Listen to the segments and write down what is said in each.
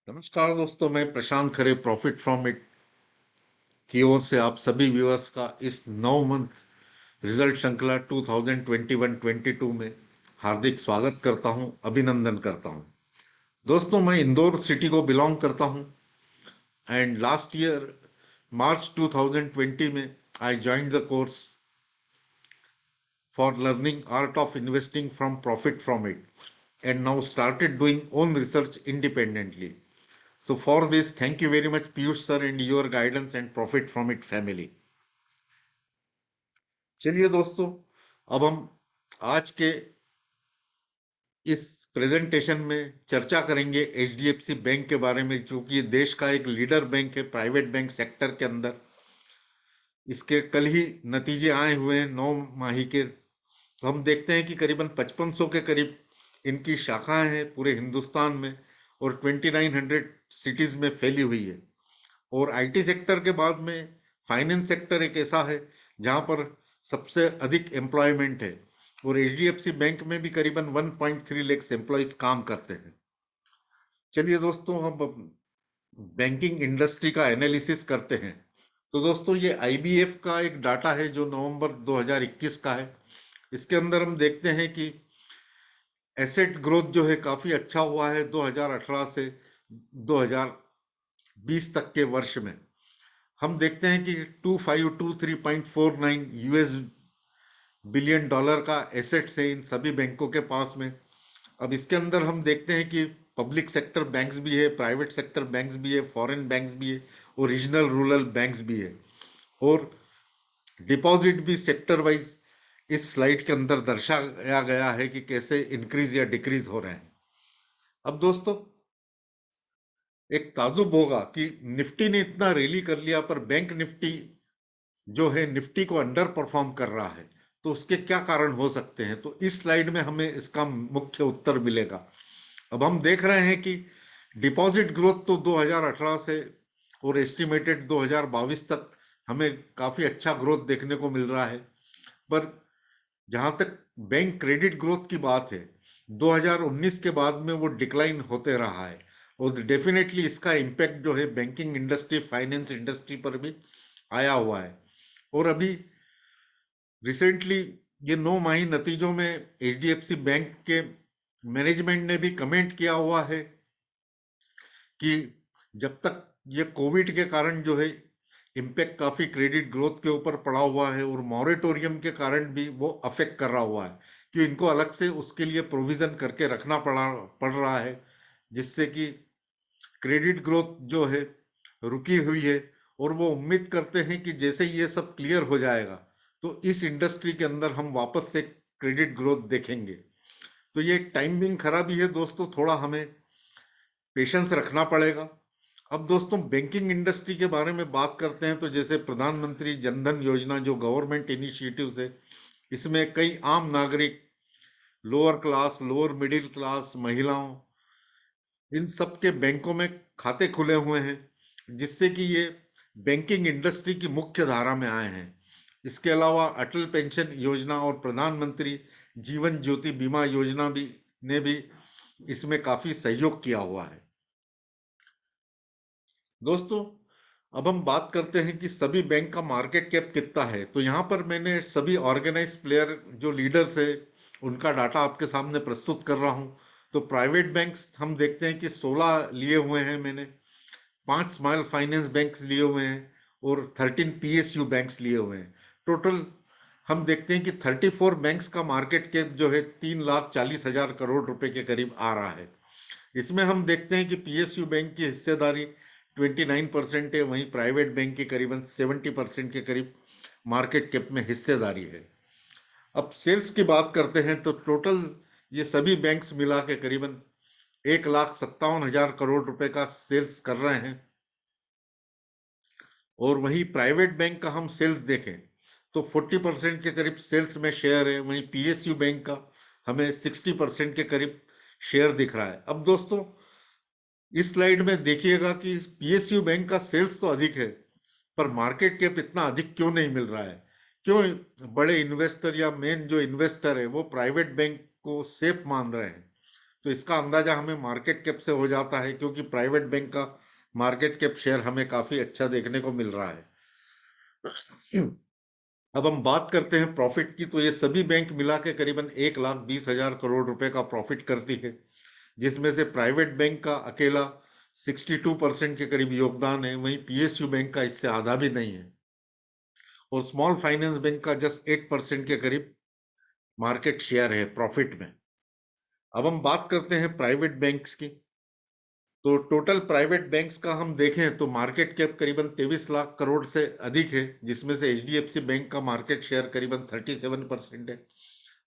नमस्कार दोस्तों, मैं प्रशांत खरे प्रॉफिट फ्रॉम इट की ओर से आप सभी व्यूअर्स का इस 9 मंथ रिजल्ट श्रृंखला 2021-22 में हार्दिक स्वागत करता हूं, अभिनंदन करता हूं। दोस्तों, मैं इंदौर सिटी को बिलोंग करता हूं एंड लास्ट ईयर मार्च 2020 में आई joined the course for learning art of investing from profit from it and now started doing own research independently. So for this, thank you very much, Piyush sir, and your guidance and Profit from It family. चलिए दोस्तों, अब हम आज के इस presentation में चर्चा करेंगे एचडीएफसी बैंक के बारे में, जो कि देश का एक लीडर बैंक है प्राइवेट बैंक सेक्टर के अंदर। इसके कल ही नतीजे आए हुए हैं 9 माही के। तो हम देखते हैं कि करीबन 5500 के करीब इनकी शाखाएं हैं पूरे हिंदुस्तान में और 2900 सिटीज में फैली हुई है। और आईटी सेक्टर के बाद में फाइनेंस सेक्टर एक ऐसा है जहां पर सबसे अधिक एम्प्लॉयमेंट है और एचडीएफसी बैंक में भी करीबन 1.3 लाख एम्प्लॉयज काम करते हैं। चलिए दोस्तों, हम बैंकिंग इंडस्ट्री का एनालिसिस करते हैं। तो दोस्तों, ये आईबीएफ का एक डाटा है जो नवंबर 2021 का है। इसके अंदर हम देखते हैं कि एसेट ग्रोथ जो है काफी अच्छा हुआ है 2018 से 2020 तक के वर्ष में। हम देखते हैं कि 2523.49 यूएस बिलियन डॉलर का एसेट्स है इन सभी बैंकों के पास में। अब इसके अंदर हम देखते हैं कि पब्लिक सेक्टर बैंक्स भी है, प्राइवेट सेक्टर बैंक्स भी है, फॉरेन बैंक्स भी है और रीजनल रूरल बैंक्स भी है। और डिपॉजिट भी सेक्टर वाइज इस स्लाइड के अंदर दर्शाया गया है कि कैसे इंक्रीज या डिक्रीज हो रहे हैं। अब दोस्तों, एक ताजुब होगा कि निफ्टी ने इतना रैली कर लिया पर बैंक निफ्टी जो है निफ्टी को अंडर परफॉर्म कर रहा है। तो उसके क्या कारण हो सकते हैं, तो इस स्लाइड में हमें इसका मुख्य उत्तर मिलेगा। अब हम देख रहे हैं कि डिपॉजिट ग्रोथ तो 2018 से और एस्टिमेटेड 2022 तक हमें काफी अच्छा ग्रोथ देखने को मिल रहा है। पर जहां तक बैंक क्रेडिट ग्रोथ की बात है, 2019 के बाद में वो डिक्लाइन होते रहा है और डेफिनेटली इसका इम्पैक्ट जो है बैंकिंग इंडस्ट्री, फाइनेंस इंडस्ट्री पर भी आया हुआ है। और अभी रिसेंटली ये 9 माही नतीजों में एचडीएफसी बैंक के मैनेजमेंट ने भी कमेंट किया हुआ है कि जब तक ये कोविड के कारण जो है इम्पैक्ट काफी क्रेडिट ग्रोथ के ऊपर पड़ा हुआ है और मॉरेटोरियम के कारण भी वो अफेक्ट कर रहा हुआ है कि इनको अलग से उसके लिए प्रोविजन करके रखना पड़ रहा है, जिससे कि क्रेडिट ग्रोथ जो है रुकी हुई है। और वो उम्मीद करते हैं कि जैसे ही ये सब क्लियर हो जाएगा तो इस इंडस्ट्री के अंदर हम वापस से क्रेडिट ग्रोथ देखेंगे। तो ये टाइमिंग खराबी है दोस्तों, थोड़ा हमें पेशेंस रखना पड़ेगा। अब दोस्तों, बैंकिंग इंडस्ट्री के बारे में बात करते हैं तो जैसे प्रधानमंत्री जनधन योजना जो गवर्नमेंट इनिशिएटिव्स है, इसमें कई आम नागरिक, lower class, lower middle class, महिलाओं, इन सब के बैंकों में खाते खुले हुए हैं, जिससे कि ये बैंकिंग इंडस्ट्री की मुख्य धारा में आए हैं। इसके अलावा अटल पेंशन योजना और प्रधानमंत्री जीवन ज्योति बीमा योजना भी ने भी इसमें काफी सहयोग किया हुआ है। दोस्तों, अब हम बात करते हैं कि सभी बैंक का मार्केट कैप कितना है। तो यहाँ पर मैंने सभी ऑर्गेनाइज प्लेयर जो लीडर्स है उनका डाटा आपके सामने प्रस्तुत कर रहा हूँ। तो प्राइवेट बैंक्स हम देखते हैं कि 16 लिए हुए हैं मैंने, 5 स्मॉल फाइनेंस बैंक्स लिए हुए हैं और 13 पीएसयू बैंक्स लिए हुए हैं। टोटल हम देखते हैं कि 34 बैंक्स का मार्केट कैप जो है 3,40,000 करोड़ रुपए के करीब आ रहा है। इसमें हम देखते हैं कि पीएसयू बैंक की हिस्सेदारी 29% है, वहीं प्राइवेट बैंक की करीबन 70% के करीब मार्केट कैप में हिस्सेदारी है। अब सेल्स की बात करते हैं तो टोटल ये सभी बैंक्स मिला के करीबन 1,57,000 करोड़ रुपए का सेल्स कर रहे हैं। और वहीं प्राइवेट बैंक का हम सेल्स देखें तो 40% के करीब सेल्स में शेयर है, वहीं पीएसयू बैंक का हमें 60% के करीब शेयर दिख रहा है। अब दोस्तों, इस स्लाइड में देखिएगा कि पीएसयू बैंक का सेल्स तो अधिक है पर मार्केट कैप इतना अधिक क्यों नहीं मिल रहा है। क्यों बड़े इन्वेस्टर या मेन जो इन्वेस्टर है वो प्राइवेट बैंक को सेफ मान रहे हैं। तो इसका अंदाजा हमें मार्केट कैप से हो जाता है, क्योंकि प्राइवेट बैंक का मार्केट कैप शेयर हमें काफी अच्छा देखने को मिल रहा है। अब हम बात करते हैं प्रॉफिट की, तो ये सभी बैंक मिला के करीबन 1,20,000 करोड़ रुपए का प्रॉफिट करती है, जिसमें से प्राइवेट बैंक का अकेला 62% के करीब योगदान है, वहीं पीएसयू बैंक का इससे आधा भी नहीं है, और स्मॉल फाइनेंस बैंक का जस्ट 8% के करीब मार्केट शेयर है प्रॉफिट में। अब हम बात करते हैं प्राइवेट बैंक्स की, तो टोटल प्राइवेट बैंक्स का हम देखें तो मार्केट कैप करीबन 23 लाख करोड़ से अधिक है, जिसमें से एचडीएफसी बैंक का मार्केट शेयर करीबन 37% है,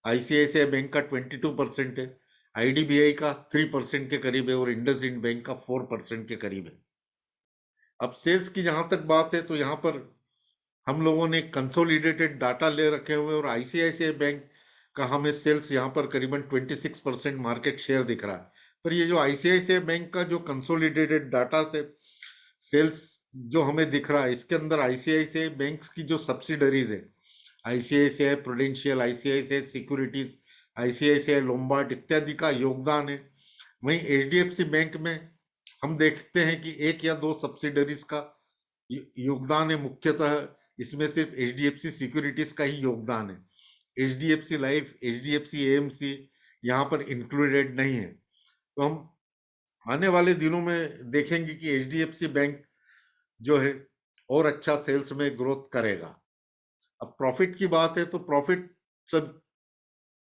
आईसीआईसीआई बैंक का 22% है, आईडीबीआई का 3% के करीब है, और इंडसइंड बैंक का 4% के करीब है। अब सेल्स की जहां तक बात है, तो यहाँ पर हम लोगों ने कंसोलिडेटेड डाटा ले रखे हुए, और आईसीआईसीआई बैंक का हमें सेल्स यहाँ पर करीबन 26% मार्केट शेयर दिख रहा है। पर ये जो आईसीआईसीआई बैंक का जो कंसोलिडेटेड डाटा से सेल्स जो हमें दिख रहा है, इसके अंदर आईसीआईसीआई बैंक्स की जो सब्सिडरीज है, ICICI prudential, ICICI securities, ICICI Lombard इत्यादि का योगदान है। वहीं एचडीएफसी बैंक में हम देखते हैं कि एक या दो सब्सिडरीज का योगदान है, मुख्यतः इसमें सिर्फ एचडीएफसी सिक्योरिटीज का ही योगदान है। एचडीएफसी लाइफ, एचडीएफसी एएमसी यहाँ पर इंक्लूडेड नहीं है। तो हम आने वाले दिनों में देखेंगे कि एचडीएफसी बैंक जो है और अच्छा सेल्स में ग्रोथ करेगा। अब प्रॉफिट की बात है, तो प्रॉफिट सब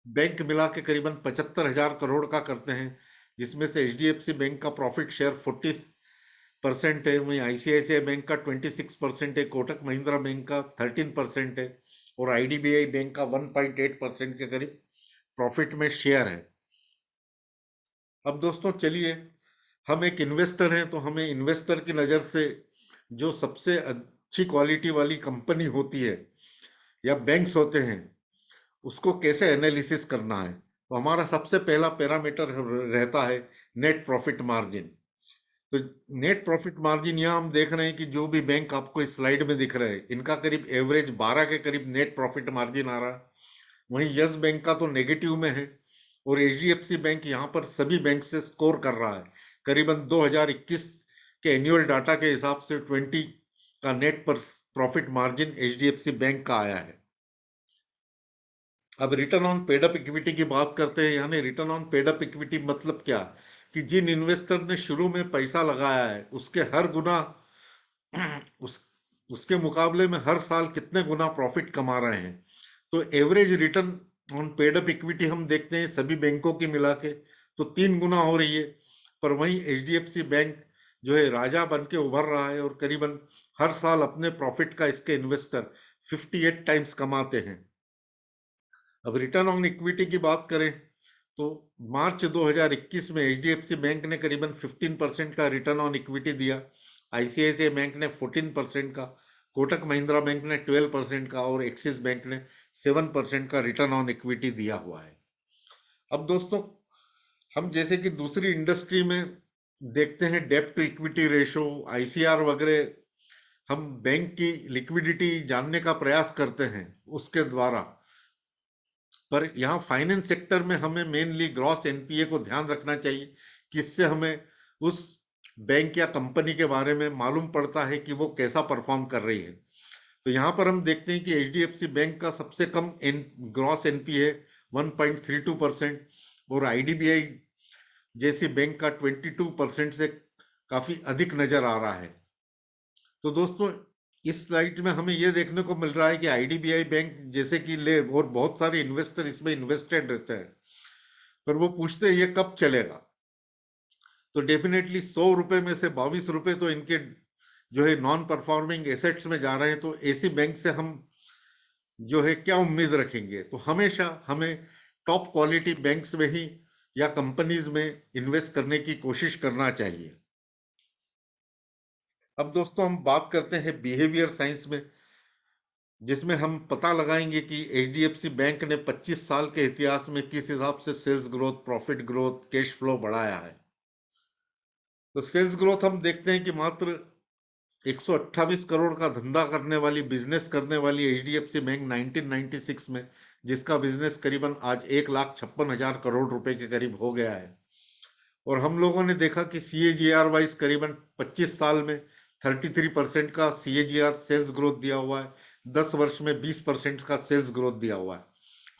बैंक मिला के करीबन 75,000 करोड़ का करते हैं, जिसमें से एचडीएफसी बैंक का प्रॉफिट शेयर 40% है, वहीं आईसीआईसीआई बैंक का 26% है, कोटक महिंद्रा बैंक का 13% है, और आईडीबीआई बैंक का 1.8% के करीब प्रॉफिट में शेयर है। अब दोस्तों चलिए, हम एक इन्वेस्टर हैं, तो हमें इन्वेस्टर की नज़र से जो सबसे अच्छी क्वालिटी वाली कंपनी होती है या बैंक्स होते हैं, उसको कैसे एनालिसिस करना है, तो हमारा सबसे पहला पैरामीटर रहता है नेट प्रॉफिट मार्जिन। तो नेट प्रॉफिट मार्जिन यहाँ हम देख रहे हैं कि जो भी बैंक आपको इस स्लाइड में दिख रहे हैं, इनका करीब एवरेज 12 के करीब नेट प्रॉफिट मार्जिन आ रहा है। वहीं यस बैंक का तो नेगेटिव में है, और एचडीएफसी बैंक यहाँ पर सभी बैंक से स्कोर कर रहा है। करीबन 2021 के एनुअल डाटा के हिसाब से 20 का नेट पर प्रॉफिट मार्जिन एचडीएफसी बैंक का आया है। अब return on paid up equity की बात करते हैं। यानी return on paid up equity मतलब क्या, कि जिन इन्वेस्टर ने शुरू में पैसा लगाया है, उसके हर गुना उस उसके मुकाबले में हर साल कितने गुना प्रॉफिट कमा रहे हैं। तो average return on paid up equity हम देखते हैं सभी बैंकों की मिला के तो 3 गुना हो रही है। पर वहीं एचडीएफसी बैंक जो है राजा बन के उभर रहा है, और करीबन हर साल अपने प्रॉफिट का इसके इन्वेस्टर 58 टाइम्स कमाते हैं। अब रिटर्न ऑन इक्विटी की बात करें, तो मार्च 2021 में एचडीएफसी बैंक ने करीबन 15% का रिटर्न ऑन इक्विटी दिया, आईसीआईसीआई बैंक ने 14% का, कोटक महिंद्रा बैंक ने 12% का, और एक्सिस बैंक ने 7% का रिटर्न ऑन इक्विटी दिया हुआ है। अब दोस्तों, हम जैसे कि दूसरी इंडस्ट्री में देखते हैं डेब्ट टू इक्विटी रेशो, आईसीआर वगैरह, हम बैंक की लिक्विडिटी जानने का प्रयास करते हैं उसके द्वारा। पर यहाँ फाइनेंस सेक्टर में हमें मेनली ग्रॉस एनपीए को ध्यान रखना चाहिए, कि इससे हमें उस बैंक या कंपनी के बारे में मालूम पड़ता है कि वो कैसा परफॉर्म कर रही है। तो यहाँ पर हम देखते हैं कि एचडीएफसी बैंक का सबसे कम ग्रॉस एनपीए 1.32%, और आईडीबीआई जैसी बैंक का 22% से काफी अधिक नजर आ रहा है। तो दोस्तों, इस स्लाइड में हमें यह देखने को मिल रहा है कि आईडीबीआई बैंक जैसे कि ले, और बहुत सारे इन्वेस्टर इसमें इन्वेस्टेड रहते हैं, पर वो पूछते हैं ये कब चलेगा। तो डेफिनेटली 100 रुपए में से 22 रुपए तो इनके जो है नॉन परफॉर्मिंग एसेट्स में जा रहे हैं। तो ऐसी बैंक से हम जो है क्या उम्मीद रखेंगे, तो हमेशा हमें टॉप क्वालिटी बैंक्स में ही या कंपनीज में इन्वेस्ट करने की कोशिश करना चाहिए। अब दोस्तों, हम बात करते हैं बिहेवियर साइंस में, जिसमें हम पता लगाएंगे कि एचडीएफसी बैंक ने 25 साल के इतिहास में किस हिसाब से sales growth, profit growth, cash flow बढ़ाया है। तो सेल्स ग्रोथ हम देखते हैं कि मात्र 128 करोड़ का धंधा करने वाली, बिजनेस करने वाली एचडीएफसी बैंक 1996 में, जिसका बिजनेस करीबन आज 1,56,000 करोड़ रुपए के करीब हो गया है, और हम लोगों ने देखा कि CAGR वाइज करीबन 25 साल में 33% का CAGR सेल्स ग्रोथ दिया हुआ है, 10 वर्ष में 20% का सेल्स ग्रोथ दिया हुआ है,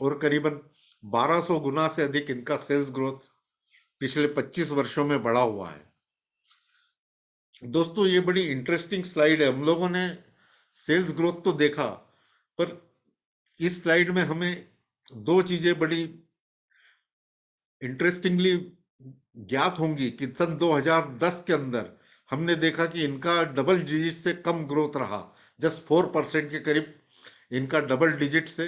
और करीबन 1200 गुना से अधिक इनका सेल्स ग्रोथ पिछले 25 वर्षों में बढ़ा हुआ है। दोस्तों ये बड़ी इंटरेस्टिंग स्लाइड है। हम लोगों ने सेल्स ग्रोथ तो देखा, पर इस स्लाइड में हमें दो चीजें बड़ी इंटरेस्टिंगली ज्ञात होंगी कि सन 2010 के अंदर हमने देखा कि इनका डबल डिजिट से कम ग्रोथ रहा, जस्ट 4% के करीब इनका डबल डिजिट से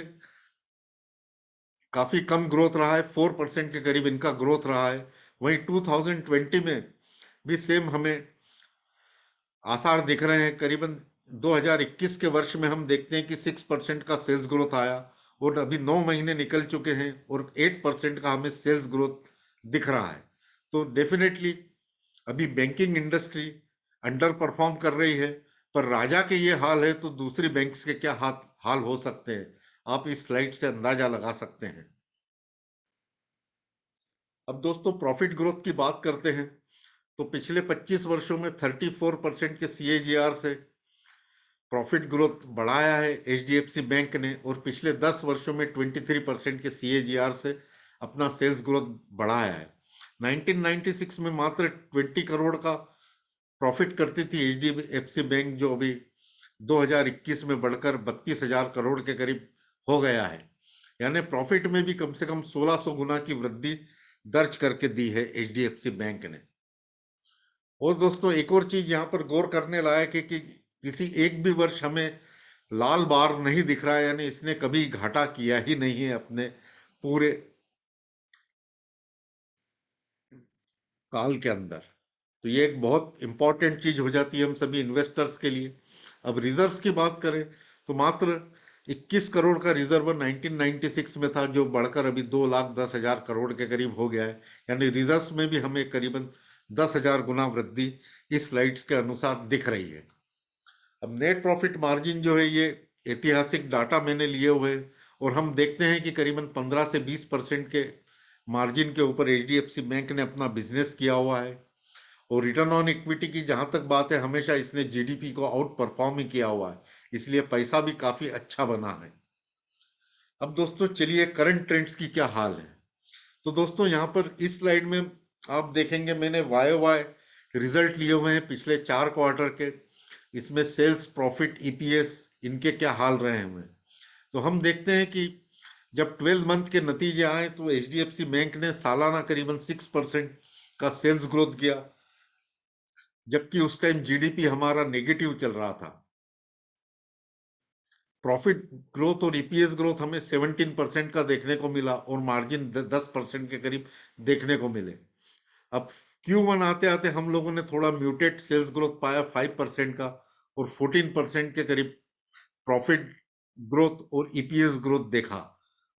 काफी कम ग्रोथ रहा है, 4% के करीब इनका ग्रोथ रहा है। वहीं 2020 में भी सेम हमें आसार दिख रहे हैं। करीबन 2021 के वर्ष में हम देखते हैं कि 6% का सेल्स ग्रोथ आया, और अभी 9 महीने निकल चुके हैं और 8% का हमें सेल्स ग्रोथ दिख रहा है। तो डेफिनेटली अभी बैंकिंग इंडस्ट्री अंडर परफॉर्म कर रही है, पर राजा के ये हाल है तो दूसरी बैंक्स के क्या हाल हो सकते हैं, आप इस स्लाइड से अंदाजा लगा सकते हैं। अब दोस्तों प्रॉफिट ग्रोथ की बात करते हैं, तो पिछले 25 वर्षों में 34% के CAGR से प्रॉफिट ग्रोथ बढ़ाया है HDFC बैंक ने, और पिछले 10 वर्षों में 23% के CAGR से अपना सेल्स ग्रोथ बढ़ाया है। 1996 में मात्र 20 करोड़ का प्रॉफिट करती थी HDFC बैंक, जो अभी 2021 में बढ़कर 32,000 करोड़ के करीब हो गया है। यानी प्रॉफिट में भी कम से कम 1600 गुना की वृद्धि दर्ज करके दी है HDFC बैंक ने। और दोस्तों एक और चीज यहाँ पर गौर करने लायक है कि किसी एक भी वर्ष हमें लाल बार नहीं दिख रहा है, यानी इसने कभी घाटा किया ही नहीं है अपने पूरे काल के अंदर। तो ये एक बहुत इंपॉर्टेंट चीज हो जाती है हम सभी इन्वेस्टर्स के लिए। अब रिजर्व्स की बात करें तो मात्र 21 करोड़ का रिजर्व 1996 में था, जो बढ़कर अभी 2,10,000 करोड़ के करीब हो गया है। यानी रिजर्व्स में भी हमें करीबन 10,000 गुना वृद्धि इस स्लाइड्स के अनुसार दिख रही है। अब नेट प्रॉफिट मार्जिन जो है, ये ऐतिहासिक डाटा मैंने लिए हुए हैं, और हम देखते हैं कि करीबन 15 से 20% के मार्जिन के ऊपर HDFC बैंक ने अपना बिजनेस किया हुआ है। और रिटर्न ऑन इक्विटी की जहां तक बात है, हमेशा इसने GDP को आउट परफॉर्म ही किया हुआ है, इसलिए पैसा भी काफी अच्छा बना है। अब दोस्तों चलिए करंट ट्रेंड्स की क्या हाल है। तो दोस्तों यहाँ पर इस स्लाइड में आप देखेंगे मैंने YOY रिजल्ट लिए हुए हैं पिछले 4 क्वार्टर के। इसमें सेल्स, प्रॉफिट, EPS इनके क्या हाल रहे हैं। तो हम देखते हैं कि जब 12 मंथ के नतीजे आए तो HDFC बैंक ने सालाना करीबन 6% का सेल्स ग्रोथ किया, जबकि उस टाइम GDP हमारा नेगेटिव चल रहा था। प्रॉफिट ग्रोथ और EPS ग्रोथ हमें 17% का देखने को मिला, और मार्जिन 10% के करीब देखने को मिले। अब Q1 आते आते हम लोगों ने थोड़ा म्यूटेड सेल्स ग्रोथ पाया 5% का, और 14% के करीब प्रॉफिट ग्रोथ और EPS ग्रोथ देखा,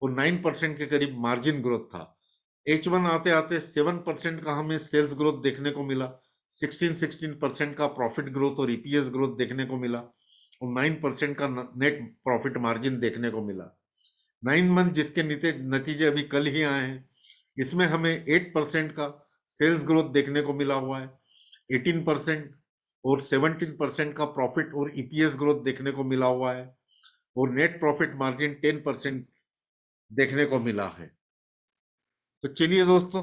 और 9% के करीब मार्जिन ग्रोथ था। H1 आते आते 7% का हमें सेल्स ग्रोथ देखने को मिला, 16% का प्रॉफिट ग्रोथ और EPS ग्रोथ देखने को मिला, और 9% का नेट प्रॉफिट मार्जिन देखने को मिला। 9 मंथ जिसके नतीजे अभी कल ही आए हैं, इसमें हमें 8% का सेल्स ग्रोथ देखने को मिला हुआ है, 18% और 17% का प्रॉफिट और EPS ग्रोथ देखने को मिला हुआ है, और नेट प्रॉफिट मार्जिन 10% देखने को मिला है। तो चलिए दोस्तों,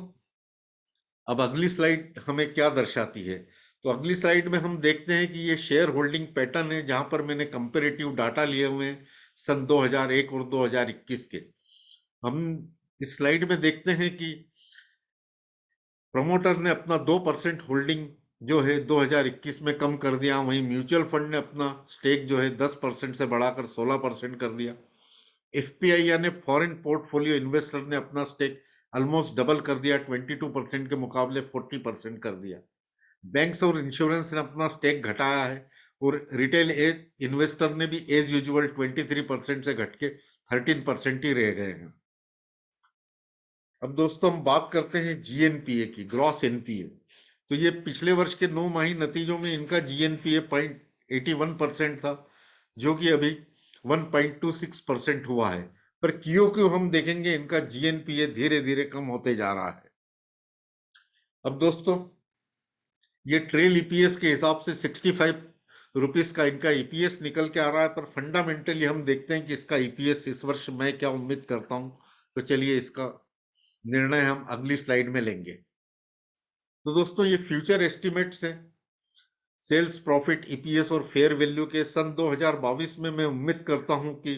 अब अगली स्लाइड हमें क्या दर्शाती है। तो अगली स्लाइड में हम देखते हैं कि ये शेयर होल्डिंग पैटर्न है, जहां पर मैंने कंपेरेटिव डाटा लिए हुए हैं सन 2001 और 2021 के। हम इस स्लाइड में देखते हैं कि प्रमोटर ने अपना 2% होल्डिंग जो है 2021 में कम कर दिया, वहीं म्यूचुअल फंड ने अपना स्टेक जो है 10% से बढ़ाकर 16% कर दिया। FPI यानी फॉरेन पोर्टफोलियो इन्वेस्टर ने अपना स्टेक ऑलमोस्ट डबल कर दिया, 22% के मुकाबले 40% कर दिया। बैंक्स और इंश्योरेंस ने अपना स्टेक घटाया है, और रिटेल एज इन्वेस्टर ने भी एज यूजुअल 23% से घट के 13% ही रह गए हैं। अब दोस्तों हम बात करते हैं GNPA की, ग्रॉस NPA। तो ये पिछले वर्ष के 9 माही नतीजों में इनका GNPA 0.81% था, जो कि अभी 1.26% हुआ है। पर क्यों क्यों हम देखेंगे इनका GNPA धीरे धीरे कम होते जा रहा है। अब दोस्तों ये ट्रेल ईपीएस के हिसाब से 65 रुपीस का इनका ईपीएस निकल के आ रहा है, पर फंडामेंटली हम देखते हैं कि इसका ईपीएस इस वर्ष मैं क्या उम्मीद करता हूं। तो चलिए इसका निर्णय हम अगली स्लाइड में लेंगे। तो दोस्तों ये फ्यूचर एस्टिमेट्स हैं सेल्स, प्रॉफिट, ईपीएस और फेयर वैल्यू के। सन 2022 में मैं उम्मीद करता हूं कि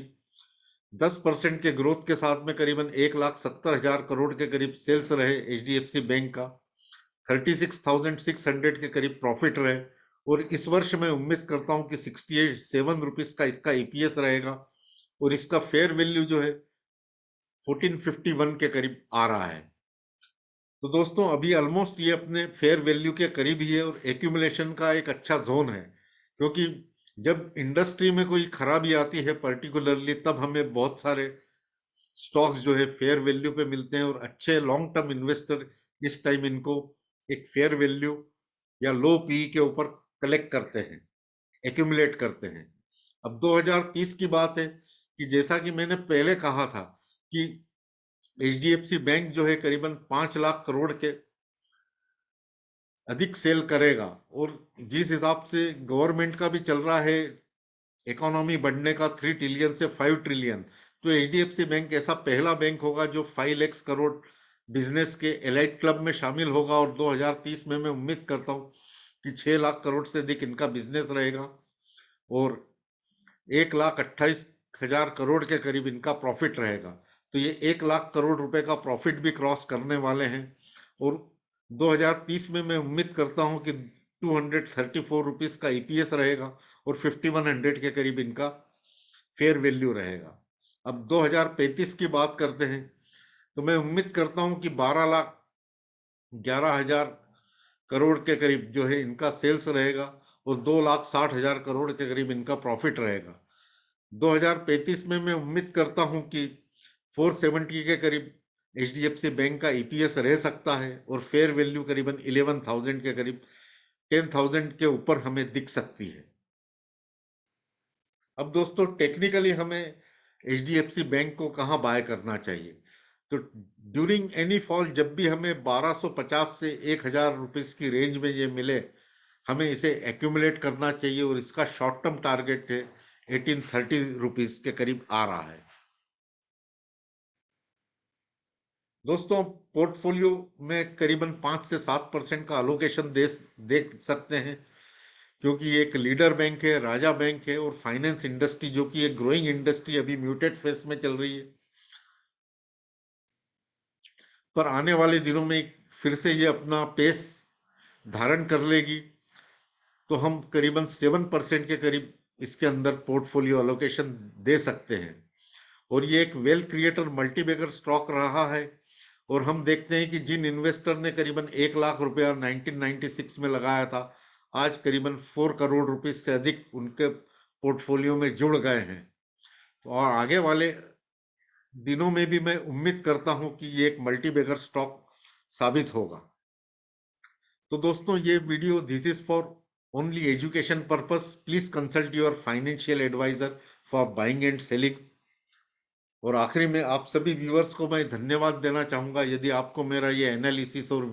10% के ग्रोथ के साथ में करीबन 1,70,000 करोड़ के करीब सेल्स रहे एचडीएफसी बैंक का, 36,600 के करीब प्रॉफिट रहे, और इस वर्ष मैं उम्मीद करता हूं कि 67 रुपीस का इसका ईपीएस रहेगा, और इसका फेयर वैल्यू जो है 1451 के करीब आ रहा है। तो दोस्तों अभी ऑलमोस्ट ये अपने फेयर वैल्यू के करीब ही है, और एक्यूमुलेशन का एक अच्छा जोन है, क्योंकि जब इंडस्ट्री में कोई खराबी आती है पर्टिकुलरली, तब हमें बहुत सारे स्टॉक्स जो है फेयर वैल्यू पे मिलते हैं, और अच्छे लॉन्ग टर्म इन्वेस्टर इस टाइम इनको एक फेयर वैल्यू या लो पी के ऊपर कलेक्ट करते हैं, एक्यूमुलेट करते हैं। अब 2030 की बात है कि जैसा कि मैंने पहले कहा था कि एचडीएफसी बैंक जो है करीबन 5 लाख करोड़ के अधिक सेल करेगा, और जिस हिसाब से गवर्नमेंट का भी चल रहा है इकोनॉमी बढ़ने का 3 ट्रिलियन से 5 ट्रिलियन, तो एचडीएफसी बैंक ऐसा पहला बैंक होगा जो 5 लाख करोड़ बिजनेस के एलाइट क्लब में शामिल होगा, और 2030 में मैं उम्मीद करता हूँ कि 6 लाख करोड़ से अधिक इनका बिजनेस रहेगा, और 1,28,000 करोड़ के करीब इनका प्रॉफिट रहेगा। तो ये 1 लाख करोड़ रुपए का प्रॉफिट भी क्रॉस करने वाले हैं, और 2030 में मैं उम्मीद करता हूं कि 234 रुपीस का ईपीएस रहेगा, और 5100 के करीब इनका फेयर वैल्यू रहेगा। अब 2035 की बात करते हैं, तो मैं उम्मीद करता हूं कि 12,11,000 करोड़ के करीब जो है इनका सेल्स रहेगा, और 2,60,000 करोड़ के करीब इनका प्रॉफिट रहेगा। 2035 में मैं उम्मीद करता हूं कि 470 के करीब एचडीएफसी बैंक का ईपीएस रह सकता है, और फेयर वैल्यू करीबन 11,000 के करीब 10,000 के ऊपर हमें दिख सकती है। अब दोस्तों टेक्निकली हमें एचडीएफसी बैंक को कहाँ बाय करना चाहिए? तो ड्यूरिंग एनी फॉल जब भी हमें 1250 से 1,000 रुपीस की रेंज में ये मिले, हमें इसे एक्यूमुलेट करना चाहिए, और इसका शॉर्ट टर्म टारगेट है 1830 रुपीस के करीब आ रहा है। दोस्तों पोर्टफोलियो में करीबन 5 से 7% का अलोकेशन देख सकते हैं, क्योंकि ये एक लीडर बैंक है, राजा बैंक है, और फाइनेंस इंडस्ट्री जो कि एक ग्रोइंग इंडस्ट्री अभी म्यूटेड फेस में चल रही है, पर आने वाले दिनों में फिर से ये अपना पेस धारण कर लेगी, तो हम करीबन 7% के करीब इसके अंदर पोर्टफोलियो अलोकेशन दे सकते हैं, और ये एक वेल्थ क्रिएटर मल्टीबैगर स्टॉक रहा है। और हम देखते हैं कि जिन इन्वेस्टर ने करीबन 1 लाख रुपया 1996 में लगाया था, आज करीबन 4 करोड़ रुपीस से अधिक उनके पोर्टफोलियो में जुड़ गए हैं, और आगे वाले दिनों में भी मैं उम्मीद करता हूं कि ये एक मल्टीबैगर स्टॉक साबित होगा। तो दोस्तों ये video this is for only education purpose, please consult your financial advisor for buying and selling. और आखिरी में आप सभी व्यूअर्स को मैं धन्यवाद देना चाहूंगा। यदि आपको मेरा ये एनालिसिस और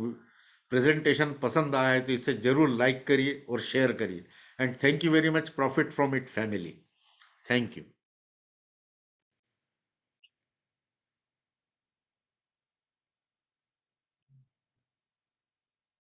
प्रेजेंटेशन पसंद आया है तो इसे जरूर लाइक करिए और शेयर करिए, and thank you very much. Profit from it family. Thank you.